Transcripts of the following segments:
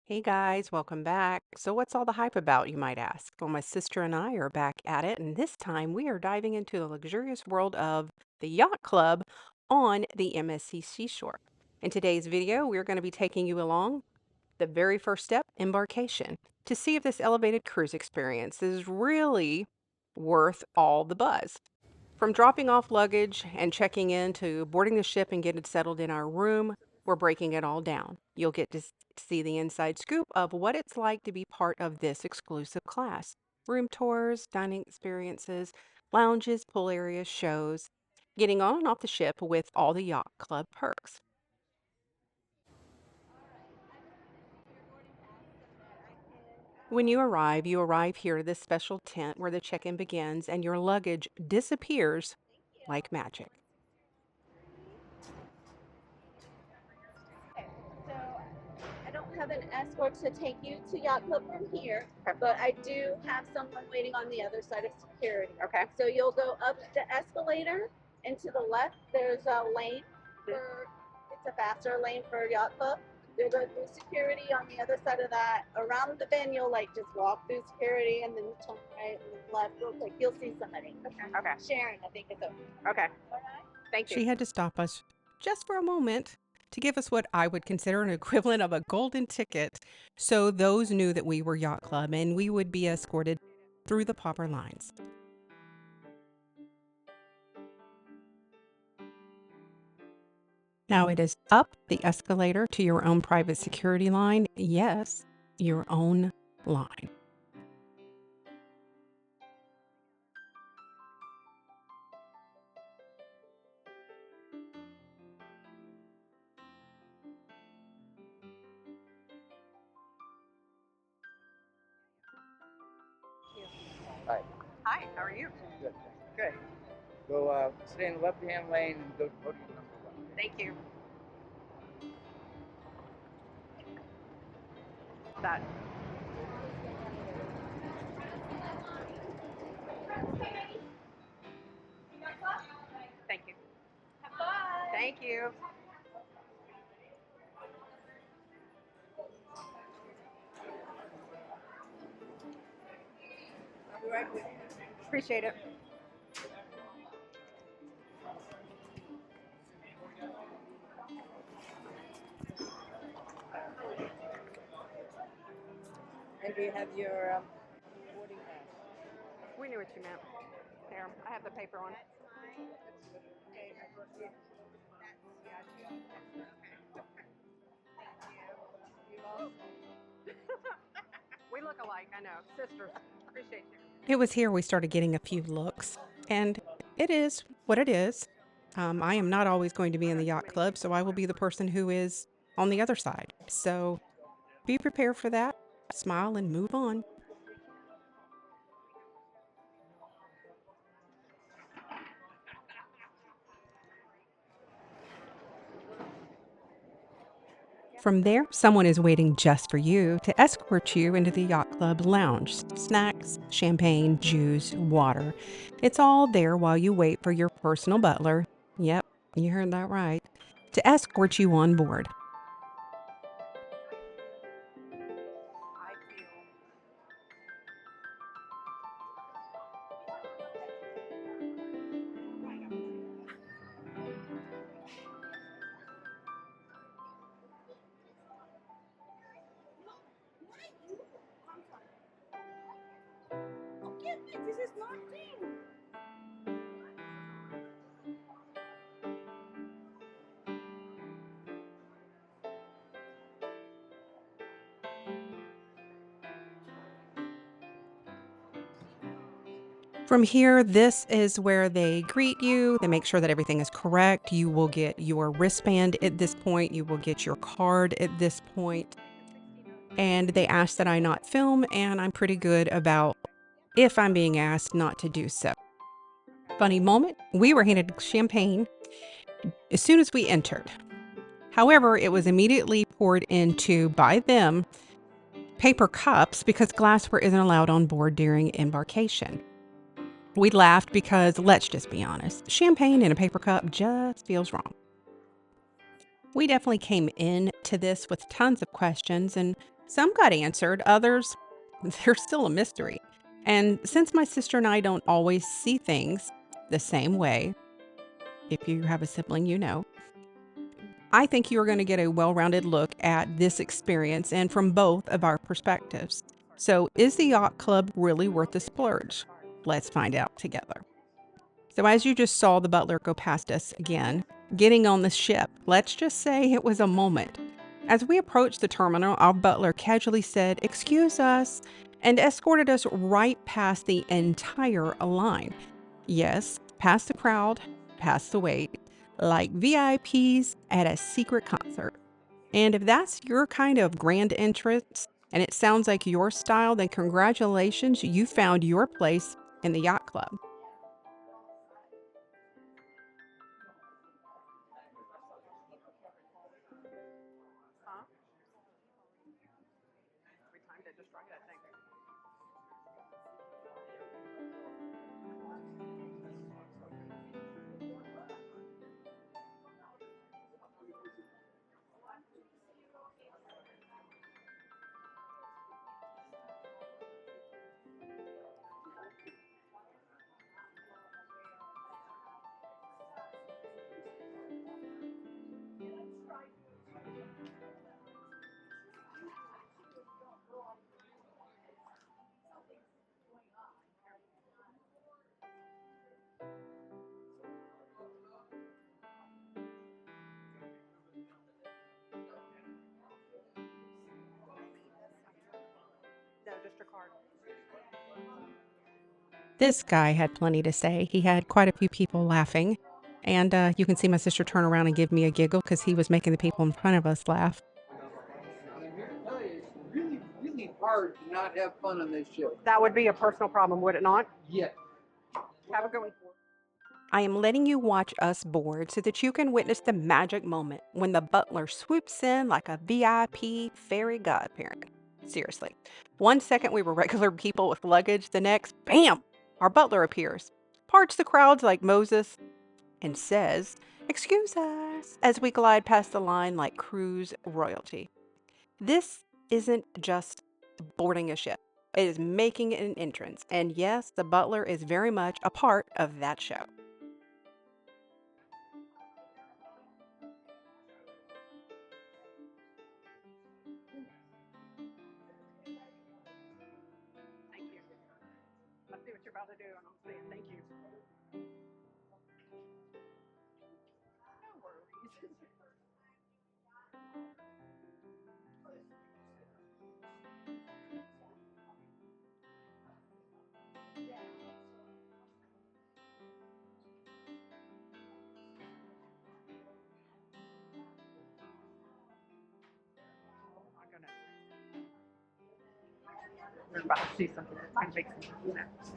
Hey guys, welcome back. So, what's all the hype about, you might ask? Well, my sister and I are back at it, and this time we are diving into the luxurious world of the Yacht Club on the MSC Seashore. In today's video, we're going to be taking you along the very first step, embarkation, to see if this elevated cruise experience is really worth all the buzz. From dropping off luggage and checking in to boarding the ship and getting settled in our room, we're breaking it all down. You'll get to see the inside scoop of what it's like to be part of this exclusive class. Room tours, dining experiences, lounges, pool areas, shows, getting on and off the ship with all the Yacht Club perks. When you arrive here to this special tent where the check-in begins and your luggage disappears like magic. Okay, so I don't have an escort to take you to Yacht Club from here, but I do have someone waiting on the other side of security. Okay. So you'll go up the escalator, and to the left, there's a lane for, it's a faster lane for Yacht Club. You'll go through security on the other side of that. Around the bend, you'll like just walk through security and then turn right and then left real quick. You'll see somebody. Okay. Sharon, I think it's over. Okay. All right. Thank you. She had to stop us just for a moment to give us what I would consider an equivalent of a golden ticket. So those knew that we were Yacht Club and we would be escorted through the proper lines. Now it is up the escalator to your own private security line. Yes, your own line. Hi. Hi, how are you? Good. Okay. Go stay in the left-hand lane and go to podium number one. Thank you. That. Thank you. Thank you. Appreciate it. And do you have your boarding pass? We knew what you meant. There, I have the paper on. We look alike, I know. Sisters. Appreciate you. It was here we started getting a few looks, and it is what it is. I am not always going to be in the yacht club, so I will be the person who is on the other side. So be prepared for that. Smile and move on. From there, someone is waiting just for you to escort you into the yacht club lounge. Snacks, champagne, juice, water. It's all there while you wait for your personal butler. Yep, you heard that right. To escort you on board. This is not thing. From here, this is where they greet you. They make sure that everything is correct. You will get your wristband at this point. You will get your card at this point. And they ask that I not film, and I'm pretty good about, if I'm being asked, not to do so. Funny moment, we were handed champagne as soon as we entered. However, it was immediately poured into, by them, paper cups because glassware isn't allowed on board during embarkation. We laughed because, let's just be honest, champagne in a paper cup just feels wrong. We definitely came into this with tons of questions, and Some got answered, others, they're still a mystery. And since my sister and I don't always see things the same way, if you have a sibling, you know, I think you're going to get a well rounded look at this experience and from both of our perspectives. So, is the Yacht Club really worth the splurge? Let's find out together. So, as you just saw the butler go past us again, getting on the ship, let's just say it was a moment. As we approached the terminal, our butler casually said, "Excuse us," and escorted us right past the entire line. Yes, past the crowd, past the wait, like VIPs at a secret concert. And if that's your kind of grand entrance and it sounds like your style, then congratulations, you found your place in the Yacht Club. This guy had plenty to say. He had quite a few people laughing. And you can see my sister turn around and give me a giggle because he was making the people in front of us laugh. I'm here to tell you, it's really, really hard to not have fun on this ship. That would be a personal problem, would it not? Yeah. Have a good one. I am letting you watch us board so that you can witness the magic moment when the butler swoops in like a VIP fairy godparent. Seriously. One second we were regular people with luggage, the next, bam, our butler appears, parts the crowds like Moses, and says, "Excuse us," as we glide past the line like cruise royalty. This isn't just boarding a ship. It is making an entrance. And yes, the butler is very much a part of that show. Thank you. Let's see what you're about to do, and I'll say thank you. No worries. I'm gonna. We're about to see something that's gonna make some sense.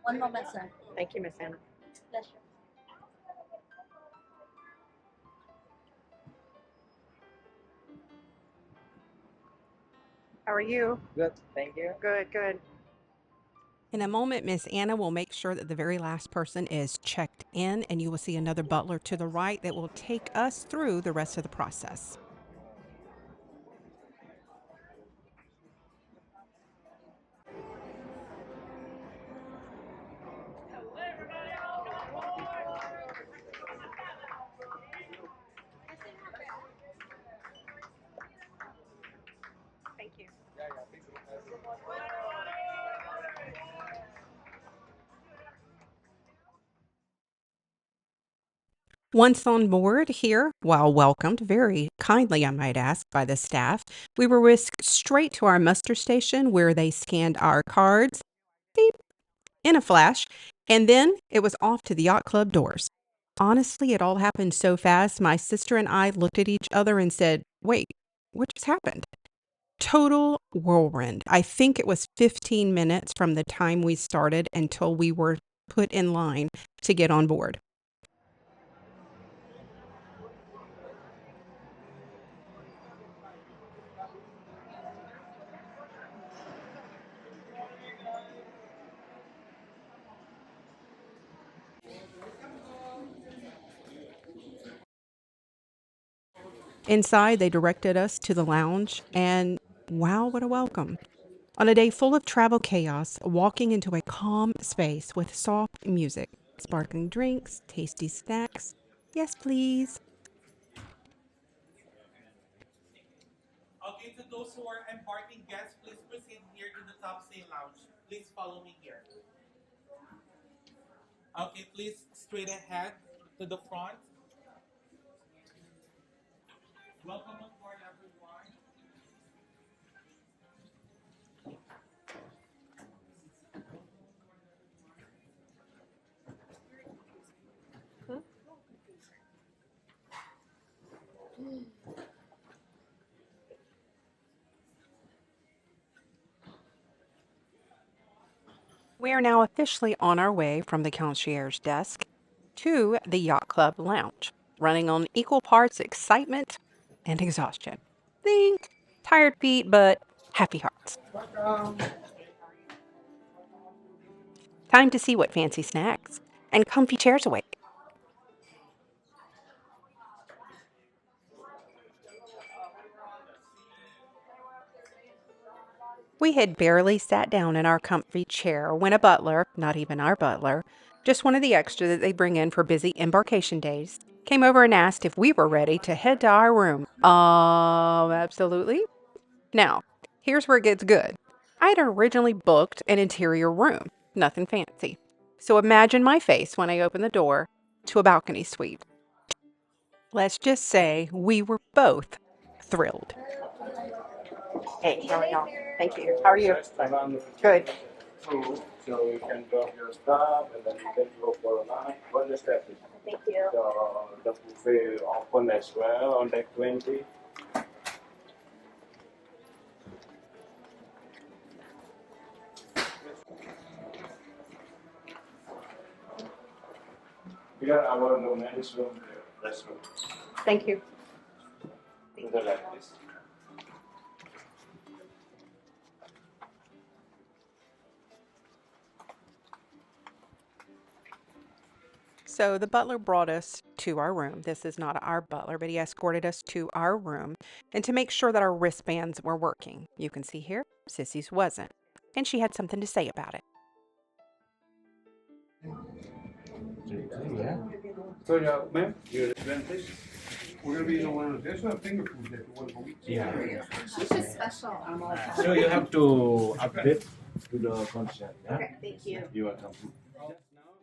One moment, sir. Thank you, Miss Anna. Pleasure. How are you? Good. Thank you. Good, good. In a moment, Miss Anna will make sure that the very last person is checked in, and you will see another butler to the right that will take us through the rest of the process. Once on board here, while welcomed very kindly, I might ask, by the staff, we were whisked straight to our muster station where they scanned our cards, beep, in a flash, and then it was off to the yacht club doors. Honestly, it all happened so fast, my sister and I looked at each other and said, wait, what just happened? Total whirlwind. I think it was 15 minutes from the time we started until we were put in line to get on board. Inside, they directed us to the lounge, and wow, what a welcome. On a day full of travel chaos, walking into a calm space with soft music, sparkling drinks, tasty snacks. Yes, please. Okay, to those who are embarking guests, please proceed here in the top sail lounge. Please follow me here. Okay, please straight ahead to the front. Welcome on board, everyone. We are now officially on our way from the concierge desk to the Yacht Club lounge, running on equal parts excitement and exhaustion. Think tired feet, but happy hearts. Time to see what fancy snacks and comfy chairs await. We had barely sat down in our comfy chair when a butler, not even our butler, just one of the extra that they bring in for busy embarkation days, came over and asked if we were ready to head to our room. Absolutely. Now, here's where it gets good. I had originally booked an interior room, nothing fancy. So imagine my face when I opened the door to a balcony suite. Let's just say we were both thrilled. Hey, how are y'all? Thank you. How are you? Good. So you can drop your stuff and then you can go for a night. What is that? Thank you. The buffet open as well on deck 20. Here our men's room, restroom. Thank you. To the left, please. So the butler brought us to our room. This is not our butler, but he escorted us to our room and to make sure that our wristbands were working. You can see here, Sissy's wasn't. And she had something to say about it. Yeah. So yeah, ma'am, your wristband, please. We're gonna be in one of this one fingerprint that you want to eat. Yeah. She's just special. So you have to update to the concert. Yeah? Okay, thank you. You are welcome.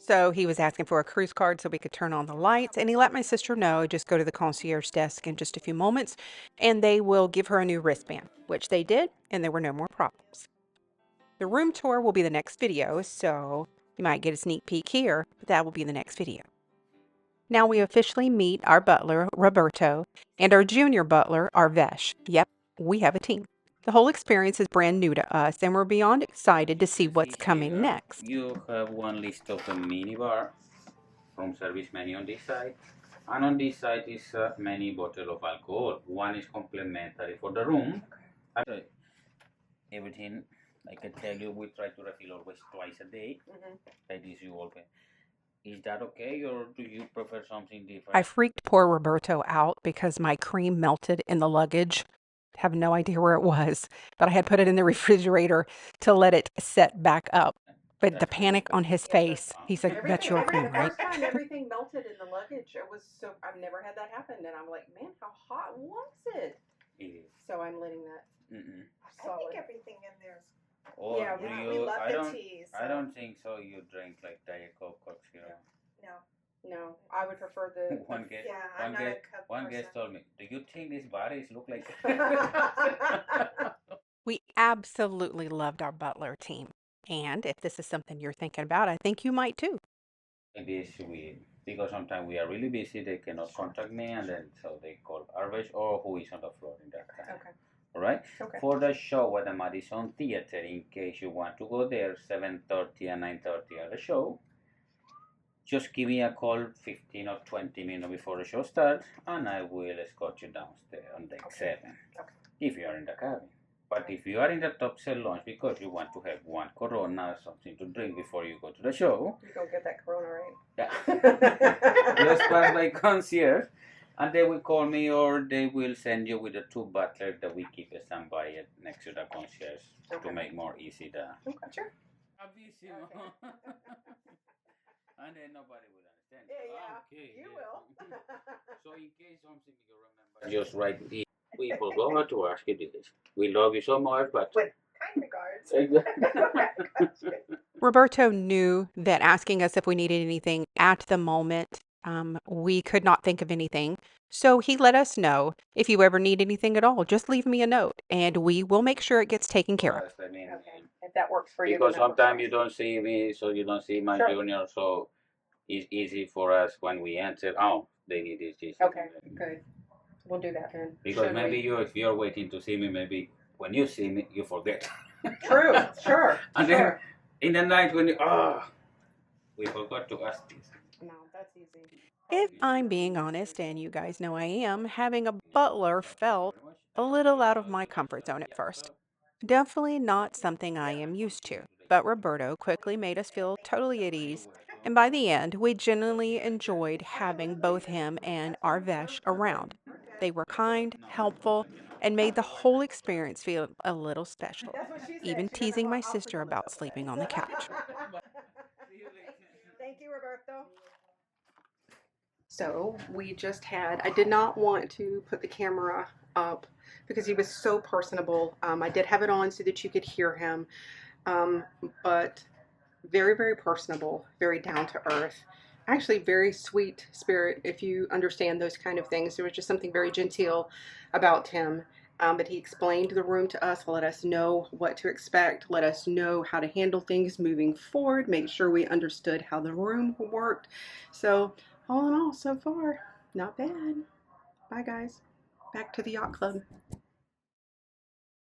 So he was asking for a cruise card so we could turn on the lights, and he let my sister know just go to the concierge desk in just a few moments, and they will give her a new wristband, which they did, and there were no more problems. The room tour will be the next video, so you might get a sneak peek here, but that will be the next video. Now we officially meet our butler, Roberto, and our junior butler, Arvesh. Yep, we have a team. The whole experience is brand new to us, and we're beyond excited to see what's coming next. You have one list of the minibar from service menu on this side, and on this side is many bottle of alcohol. One is complimentary for the room. Everything, I can tell you, we try to refill always twice a day. Like this, you all can. Is that okay, or do you prefer something different? I freaked poor Roberto out because my cream melted in the luggage. Have no idea where it was, but I had put it in the refrigerator to let it set back up. But the panic on his face, he said, "That's your cream, The right?" first time everything melted in the luggage, it was so, I've never had that happen. And I'm like, man, how hot was it? It is. So I'm letting that Mm-mm. I think everything in there's. Or Yeah, do Yeah, you? we love I the don't. tea. So. I don't think so. You drink like Diet Coke, Coke Zero. No. No, I would prefer the. One guest, Yeah, I'm not a cup one person. guest told me, "Do you think these bodies look like?" We absolutely loved our butler team. And if this is something you're thinking about, I think you might too. This we because sometimes we are really busy, they cannot contact me, and then so they call Arvesh or who is on the floor in that time. Okay. All right. Okay. For the show at the Madison Theater, in case you want to go there, 7:30 and 9:30 at the show. Just give me a call 15 or 20 minutes before the show starts, and I will escort you downstairs on deck 7 if you are in the cabin. But if you are in the top cell lounge because you want to have one Corona or something to drink before you go to the show, You don't get that Corona, right? yeah. Just pass by concierge, and they will call me or they will send you with the two butlers that we keep standby next to the concierge to make more easy the. Okay, sure. Bravissimo. And then nobody will understand. Yeah, Okay. you Yeah. will. So in case something you remember, just write the people go to ask you this. We love you so much, but With kind regards. exactly. Roberto knew that asking us if we needed anything at the moment, we could not think of anything. So he let us know if you ever need anything at all, just leave me a note and we will make sure it gets taken care of. I mean, Okay, if that works for you. because then that works for sometimes us. you don't see me, so you don't see my Sure. junior, so it's easy for us when we enter. Oh, they need this. Okay, good. We'll do that then. Because Should maybe we? you, if you're waiting to see me, maybe when you see me, you forget. True, sure. And then Sure. in the night when you, we forgot to ask this. No, that's easy. If I'm being honest, and you guys know I am, having a butler felt a little out of my comfort zone at first. Definitely not something I am used to, but Roberto quickly made us feel totally at ease, and by the end, we genuinely enjoyed having both him and Arvesh around. They were kind, helpful, and made the whole experience feel a little special, That's what she said. even She doesn't teasing want my sister obstacles about up there. sleeping on the couch. Thank you, Roberto. So we just had, I did not want to put the camera up because he was so personable. I did have it on so that you could hear him, but very, very personable, very down to earth. Actually, very sweet spirit if you understand those kind of things. There was just something very genteel about him. But he explained the room to us, let us know what to expect, let us know how to handle things moving forward, make sure we understood how the room worked. So, all in all, so far, not bad. Bye, guys. Back to the Yacht Club.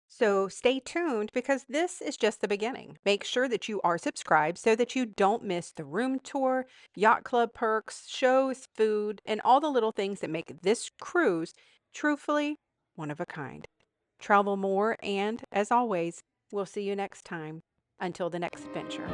So stay tuned because this is just the beginning. Make sure that you are subscribed so that you don't miss the room tour, yacht club perks, shows, food, and all the little things that make this cruise truthfully one of a kind. Travel more, and as always, we'll see you next time. Until the next adventure.